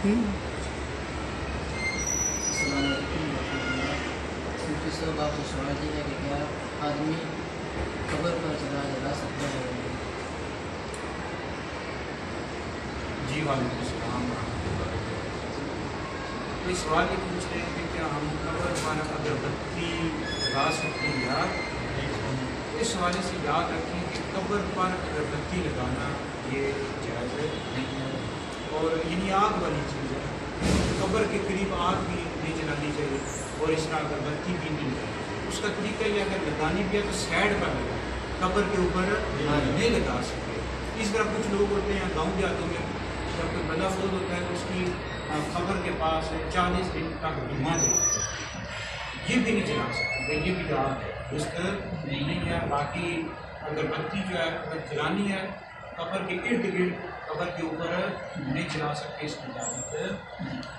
صوفی صاحب آپ سے سوال یہ ہے کہ کیا آدمی قبر پر جلا سکتا ہے؟ جی وعلیکم السلام ورحمۃ اللہ وبرکاتہ۔ کوئی سوال یہ پوچھ رہے ہیں کہ کیا ہم قبر پر اگربتی لگا سکتے ہیں یا اس حوالے سے یاد رکھیں کہ قبر پر اگربتی لگانا یہ جائز نہیں ہے، اور یعنی آگ والی چیز ہے، قبر کے قریب آگ بھی نہیں جلانی چاہیے اور اس طرح اگربتی بھی نہیں لگانی چاہیے۔ اس کا طریقہ یہ اگر لگانی بھی ہے تو سائڈ پر لگا، قبر کے اوپر نہیں لگا سکتے۔ اس طرح کچھ لوگ ہوتے ہیں گاؤں دیہاتوں میں، جب کوئی بندہ فوت ہوتا ہے تو اس کی قبر کے پاس 40 دن تک دھواں جلاتے ہیں، یہ بھی نہیں جلا سکتے، یہ بھی آگ درست نہیں ہے۔ باقی اگربتی جو ہے اگر جلانی ہے قبر کے ارد گرد، قبر کے اوپر نہیں جلا سکتے، اس کی اجازت